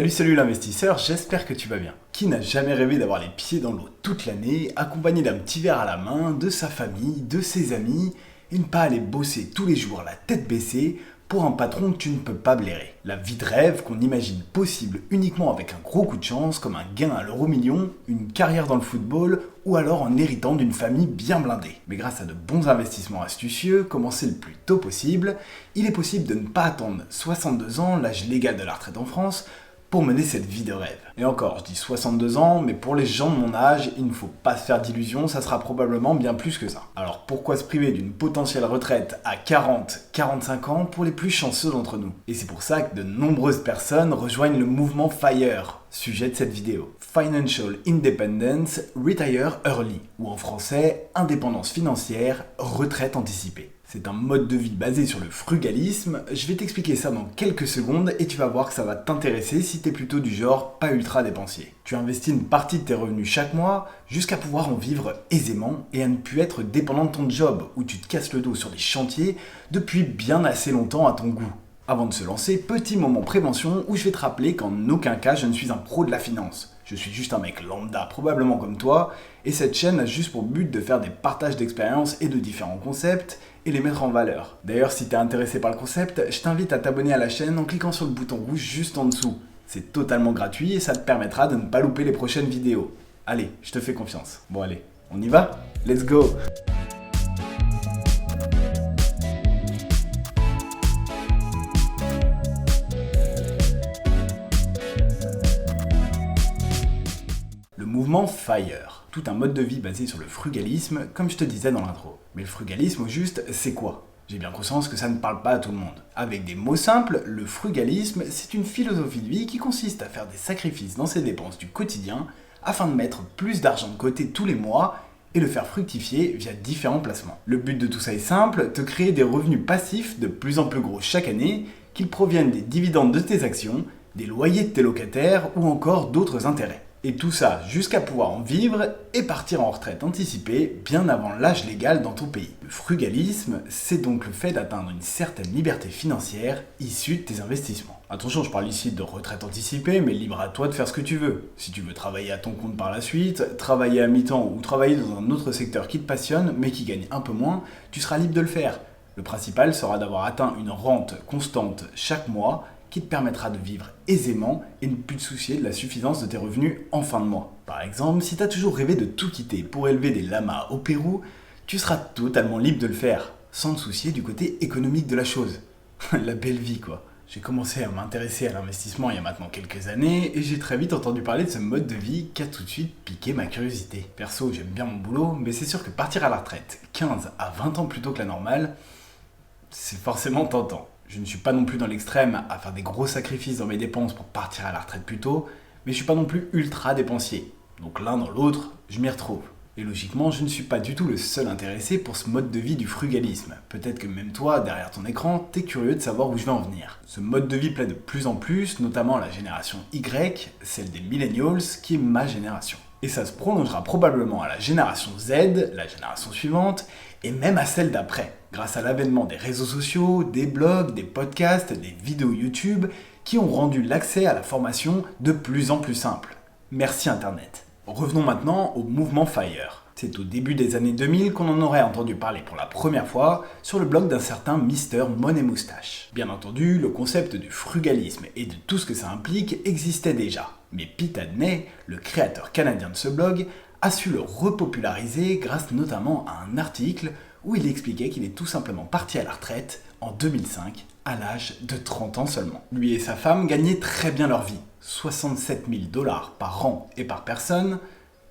Salut l'investisseur, j'espère que tu vas bien. Qui n'a jamais rêvé d'avoir les pieds dans l'eau toute l'année, accompagné d'un petit verre à la main, de sa famille, de ses amis, et ne pas aller bosser tous les jours la tête baissée pour un patron que tu ne peux pas blairer. La vie de rêve qu'on imagine possible uniquement avec un gros coup de chance, comme un gain à l'euro-million, une carrière dans le football, ou alors en héritant d'une famille bien blindée. Mais grâce à de bons investissements astucieux, commencés le plus tôt possible, il est possible de ne pas attendre 62 ans, l'âge légal de la retraite en France, pour mener cette vie de rêve. Et encore, je dis 62 ans, mais pour les gens de mon âge, il ne faut pas se faire d'illusions, ça sera probablement bien plus que ça. Alors pourquoi se priver d'une potentielle retraite à 40-45 ans pour les plus chanceux d'entre nous? Et c'est pour ça que de nombreuses personnes rejoignent le mouvement FIRE, sujet de cette vidéo. Financial Independence Retire Early, ou en français, indépendance financière, retraite anticipée. C'est un mode de vie basé sur le frugalisme, je vais t'expliquer ça dans quelques secondes et tu vas voir que ça va t'intéresser si t'es plutôt du genre pas ultra dépensier. Tu investis une partie de tes revenus chaque mois jusqu'à pouvoir en vivre aisément et à ne plus être dépendant de ton job où tu te casses le dos sur des chantiers depuis bien assez longtemps à ton goût. Avant de se lancer, petit moment prévention où je vais te rappeler qu'en aucun cas je ne suis un pro de la finance. Je suis juste un mec lambda, probablement comme toi, et cette chaîne a juste pour but de faire des partages d'expériences et de différents concepts et les mettre en valeur. D'ailleurs, si t'es intéressé par le concept, je t'invite à t'abonner à la chaîne en cliquant sur le bouton rouge juste en dessous. C'est totalement gratuit et ça te permettra de ne pas louper les prochaines vidéos. Allez, je te fais confiance. Bon allez, on y va? Let's go! Le mouvement FIRE, tout un mode de vie basé sur le frugalisme, comme je te disais dans l'intro. Mais le frugalisme au juste, c'est quoi? J'ai bien conscience que ça ne parle pas à tout le monde. Avec des mots simples, le frugalisme, c'est une philosophie de vie qui consiste à faire des sacrifices dans ses dépenses du quotidien afin de mettre plus d'argent de côté tous les mois et le faire fructifier via différents placements. Le but de tout ça est simple, te créer des revenus passifs de plus en plus gros chaque année, qu'ils proviennent des dividendes de tes actions, des loyers de tes locataires ou encore d'autres intérêts. Et tout ça jusqu'à pouvoir en vivre et partir en retraite anticipée bien avant l'âge légal dans ton pays. Le frugalisme, c'est donc le fait d'atteindre une certaine liberté financière issue de tes investissements. Attention, je parle ici de retraite anticipée, mais libre à toi de faire ce que tu veux. Si tu veux travailler à ton compte par la suite, travailler à mi-temps ou travailler dans un autre secteur qui te passionne mais qui gagne un peu moins, tu seras libre de le faire. Le principal sera d'avoir atteint une rente constante chaque mois qui te permettra de vivre aisément et ne plus te soucier de la suffisance de tes revenus en fin de mois. Par exemple, si tu as toujours rêvé de tout quitter pour élever des lamas au Pérou, tu seras totalement libre de le faire, sans te soucier du côté économique de la chose. La belle vie quoi. J'ai commencé à m'intéresser à l'investissement il y a maintenant quelques années et j'ai très vite entendu parler de ce mode de vie qui a tout de suite piqué ma curiosité. Perso, j'aime bien mon boulot, mais c'est sûr que partir à la retraite 15 à 20 ans plus tôt que la normale, c'est forcément tentant. Je ne suis pas non plus dans l'extrême à faire des gros sacrifices dans mes dépenses pour partir à la retraite plus tôt, mais je suis pas non plus ultra dépensier. Donc l'un dans l'autre, je m'y retrouve. Et logiquement, je ne suis pas du tout le seul intéressé pour ce mode de vie du frugalisme. Peut-être que même toi, derrière ton écran, t'es curieux de savoir où je vais en venir. Ce mode de vie plaît de plus en plus, notamment à la génération Y, celle des millennials, qui est ma génération. Et ça se prolongera probablement à la génération Z, la génération suivante, et même à celle d'après, grâce à l'avènement des réseaux sociaux, des blogs, des podcasts, des vidéos YouTube, qui ont rendu l'accès à la formation de plus en plus simple. Merci Internet. Revenons maintenant au mouvement FIRE. C'est au début des années 2000 qu'on en aurait entendu parler pour la première fois sur le blog d'un certain Mr. Money Moustache. Bien entendu, le concept du frugalisme et de tout ce que ça implique existait déjà. Mais Pete Adney, le créateur canadien de ce blog, a su le repopulariser grâce notamment à un article où il expliquait qu'il est tout simplement parti à la retraite en 2005 à l'âge de 30 ans seulement. Lui et sa femme gagnaient très bien leur vie, 67 000 $ par an et par personne,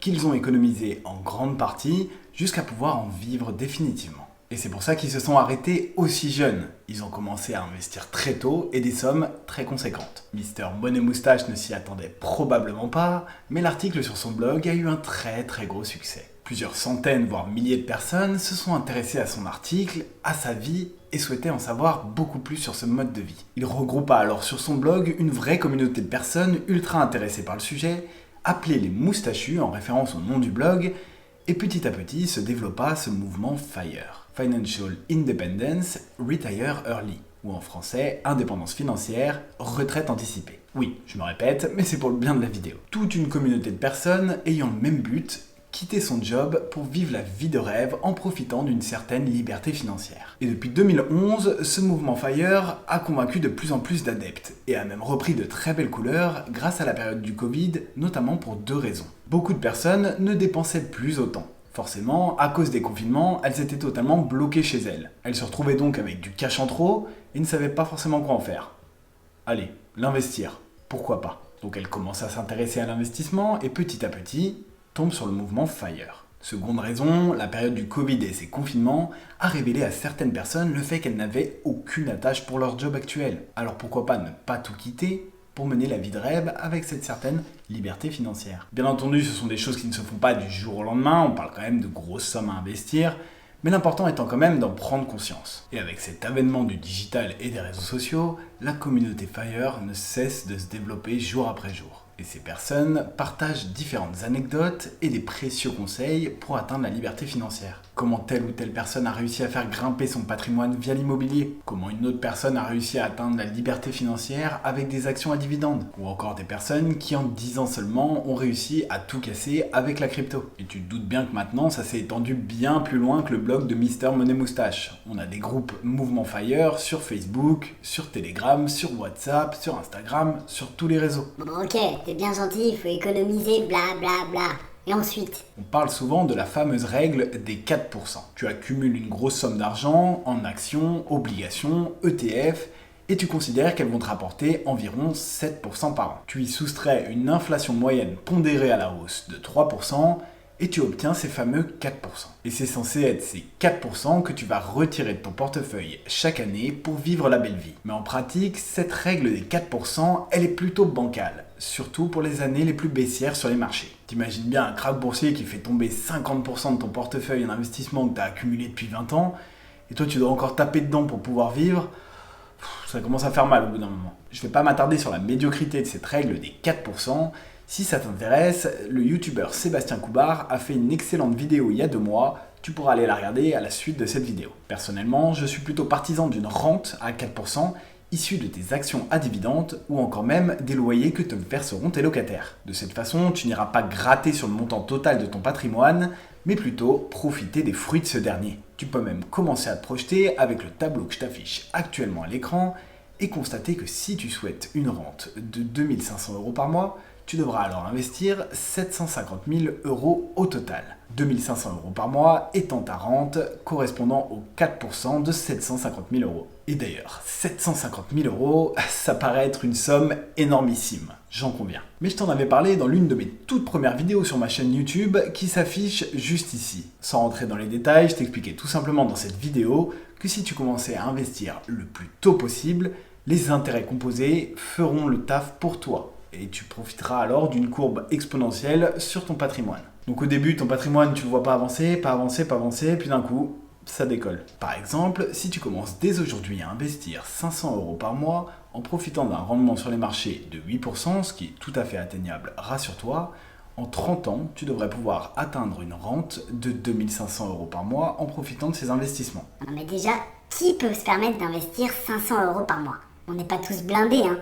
qu'ils ont économisé en grande partie jusqu'à pouvoir en vivre définitivement. Et c'est pour ça qu'ils se sont arrêtés aussi jeunes. Ils ont commencé à investir très tôt et des sommes très conséquentes. Mr. Money Moustache ne s'y attendait probablement pas, mais l'article sur son blog a eu un très gros succès. Plusieurs centaines voire milliers de personnes se sont intéressées à son article, à sa vie et souhaitaient en savoir beaucoup plus sur ce mode de vie. Il regroupa alors sur son blog une vraie communauté de personnes ultra intéressées par le sujet, appelées les moustachus en référence au nom du blog, et petit à petit se développa ce mouvement FIRE. Financial Independence Retire Early, ou en français, indépendance financière, retraite anticipée. Oui, je me répète, mais c'est pour le bien de la vidéo. Toute une communauté de personnes ayant le même but, quitter son job pour vivre la vie de rêve en profitant d'une certaine liberté financière. Et depuis 2011, ce mouvement FIRE a convaincu de plus en plus d'adeptes et a même repris de très belles couleurs grâce à la période du Covid, notamment pour deux raisons. Beaucoup de personnes ne dépensaient plus autant. Forcément, à cause des confinements, elles étaient totalement bloquées chez elles. Elles se retrouvaient donc avec du cash en trop et ne savaient pas forcément quoi en faire. Allez, l'investir, pourquoi pas? Donc elles commencent à s'intéresser à l'investissement et petit à petit, tombe sur le mouvement FIRE. Seconde raison, la période du Covid et ses confinements a révélé à certaines personnes le fait qu'elles n'avaient aucune attache pour leur job actuel. Alors pourquoi pas ne pas tout quitter pour mener la vie de rêve avec cette certaine liberté financière. Bien entendu, ce sont des choses qui ne se font pas du jour au lendemain, on parle quand même de grosses sommes à investir, mais l'important étant quand même d'en prendre conscience. Et avec cet avènement du digital et des réseaux sociaux, la communauté FIRE ne cesse de se développer jour après jour. Et ces personnes partagent différentes anecdotes et des précieux conseils pour atteindre la liberté financière. Comment telle ou telle personne a réussi à faire grimper son patrimoine via l'immobilier. Comment une autre personne a réussi à atteindre la liberté financière avec des actions à dividendes. Ou encore des personnes qui en 10 ans seulement ont réussi à tout casser avec la crypto. Et tu te doutes bien que maintenant ça s'est étendu bien plus loin que le blog de Mister Money Moustache. On a des groupes Mouvement FIRE sur Facebook, sur Telegram, sur WhatsApp, sur Instagram, sur tous les réseaux. Bon ok, t'es bien gentil, il faut économiser, bla bla bla. Et ensuite? On parle souvent de la fameuse règle des 4%. Tu accumules une grosse somme d'argent en actions, obligations, ETF, et tu considères qu'elles vont te rapporter environ 7% par an. Tu y soustrais une inflation moyenne pondérée à la hausse de 3%, et tu obtiens ces fameux 4%. Et c'est censé être ces 4% que tu vas retirer de ton portefeuille chaque année pour vivre la belle vie. Mais en pratique, cette règle des 4%, elle est plutôt bancale, surtout pour les années les plus baissières sur les marchés. T'imagines bien un krach boursier qui fait tomber 50% de ton portefeuille en investissement que tu as accumulé depuis 20 ans, et toi tu dois encore taper dedans pour pouvoir vivre. Ça commence à faire mal au bout d'un moment. Je vais pas m'attarder sur la médiocrité de cette règle des 4%. Si ça t'intéresse, le youtubeur Sébastien Coubard a fait une excellente vidéo il y a 2 mois, tu pourras aller la regarder à la suite de cette vidéo. Personnellement, je suis plutôt partisan d'une rente à 4% issue de tes actions à dividendes ou encore même des loyers que te verseront tes locataires. De cette façon, tu n'iras pas gratter sur le montant total de ton patrimoine, mais plutôt profiter des fruits de ce dernier. Tu peux même commencer à te projeter avec le tableau que je t'affiche actuellement à l'écran et constater que si tu souhaites une rente de 2500 € par mois, tu devras alors investir 750 000 € au total. 2500 € par mois étant ta rente correspondant aux 4% de 750 000 €. Et d'ailleurs, 750 000 €, ça paraît être une somme énormissime, j'en conviens. Mais je t'en avais parlé dans l'une de mes toutes premières vidéos sur ma chaîne YouTube qui s'affiche juste ici. Sans rentrer dans les détails, je t'expliquais tout simplement dans cette vidéo que si tu commençais à investir le plus tôt possible, les intérêts composés feront le taf pour toi. Et tu profiteras alors d'une courbe exponentielle sur ton patrimoine. Donc au début, ton patrimoine, tu le vois pas avancer, puis d'un coup, ça décolle. Par exemple, si tu commences dès aujourd'hui à investir 500 € par mois en profitant d'un rendement sur les marchés de 8%, ce qui est tout à fait atteignable, rassure-toi, en 30 ans, tu devrais pouvoir atteindre une rente de 2500 € par mois en profitant de ces investissements. Non mais déjà, qui peut se permettre d'investir 500 € par mois? On n'est pas tous blindés, hein.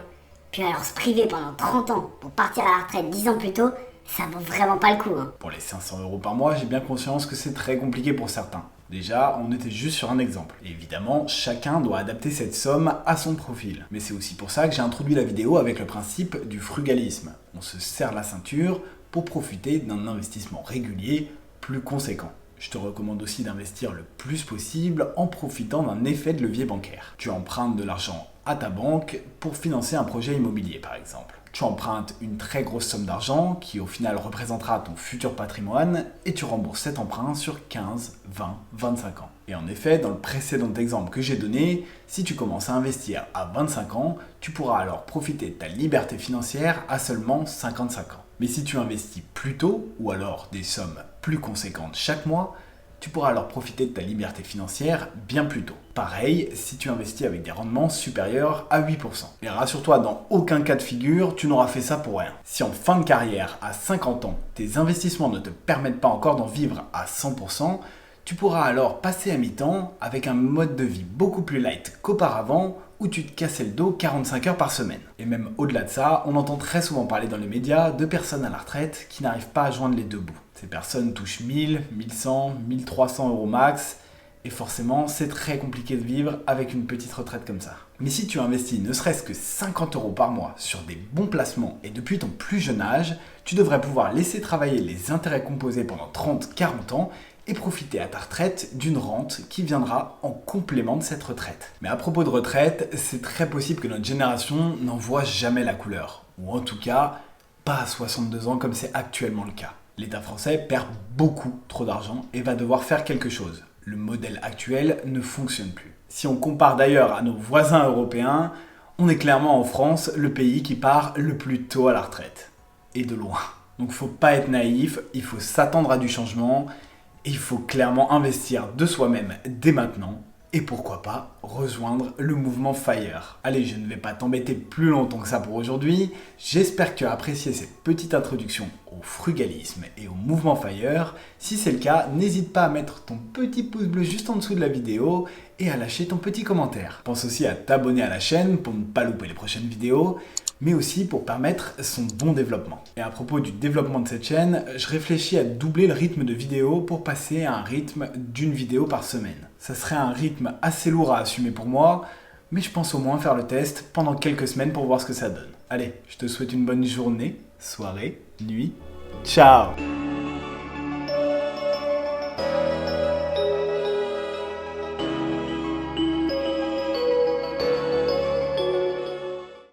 Puis alors se priver pendant 30 ans pour partir à la retraite 10 ans plus tôt, ça vaut vraiment pas le coup. Hein. Pour les 500 € par mois, j'ai bien conscience que c'est très compliqué pour certains. Déjà, on était juste sur un exemple. Et évidemment, chacun doit adapter cette somme à son profil. Mais c'est aussi pour ça que j'ai introduit la vidéo avec le principe du frugalisme. On se serre la ceinture pour profiter d'un investissement régulier plus conséquent. Je te recommande aussi d'investir le plus possible en profitant d'un effet de levier bancaire. Tu empruntes de l'argent à ta banque pour financer un projet immobilier par exemple. Tu empruntes une très grosse somme d'argent qui au final représentera ton futur patrimoine et tu rembourses cet emprunt sur 15, 20, 25 ans. Et en effet, dans le précédent exemple que j'ai donné, si tu commences à investir à 25 ans, tu pourras alors profiter de ta liberté financière à seulement 55 ans. Mais si tu investis plus tôt, ou alors des sommes plus conséquentes chaque mois, tu pourras alors profiter de ta liberté financière bien plus tôt. Pareil, si tu investis avec des rendements supérieurs à 8%. Et rassure-toi, dans aucun cas de figure, tu n'auras fait ça pour rien. Si en fin de carrière, à 50 ans, tes investissements ne te permettent pas encore d'en vivre à 100%, tu pourras alors passer à mi-temps avec un mode de vie beaucoup plus light qu'auparavant où tu te cassais le dos 45 heures par semaine. Et même au-delà de ça, on entend très souvent parler dans les médias de personnes à la retraite qui n'arrivent pas à joindre les deux bouts. Ces personnes touchent 1000, 1100, 1300 euros max, et forcément, c'est très compliqué de vivre avec une petite retraite comme ça. Mais si tu investis ne serait-ce que 50 euros par mois sur des bons placements et depuis ton plus jeune âge, tu devrais pouvoir laisser travailler les intérêts composés pendant 30-40 ans et profiter à ta retraite d'une rente qui viendra en complément de cette retraite. Mais à propos de retraite, c'est très possible que notre génération n'en voit jamais la couleur. Ou en tout cas, pas à 62 ans comme c'est actuellement le cas. L'État français perd beaucoup trop d'argent et va devoir faire quelque chose. Le modèle actuel ne fonctionne plus. Si on compare d'ailleurs à nos voisins européens, on est clairement en France le pays qui part le plus tôt à la retraite. Et de loin. Donc faut pas être naïf, il faut s'attendre à du changement, et il faut clairement investir de soi-même dès maintenant, et pourquoi pas rejoindre le mouvement FIRE. Allez, je ne vais pas t'embêter plus longtemps que ça pour aujourd'hui, j'espère que tu as apprécié cette petite introduction au frugalisme et au mouvement FIRE. Si c'est le cas, n'hésite pas à mettre ton petit pouce bleu juste en dessous de la vidéo et à lâcher ton petit commentaire. Pense aussi à t'abonner à la chaîne pour ne pas louper les prochaines vidéos, mais aussi pour permettre son bon développement. Et à propos du développement de cette chaîne, je réfléchis à doubler le rythme de vidéo pour passer à un rythme d'une vidéo par semaine. Ça serait un rythme assez lourd à assumer pour moi, mais je pense au moins faire le test pendant quelques semaines pour voir ce que ça donne. Allez, je te souhaite une bonne journée, soirée, nuit. Ciao!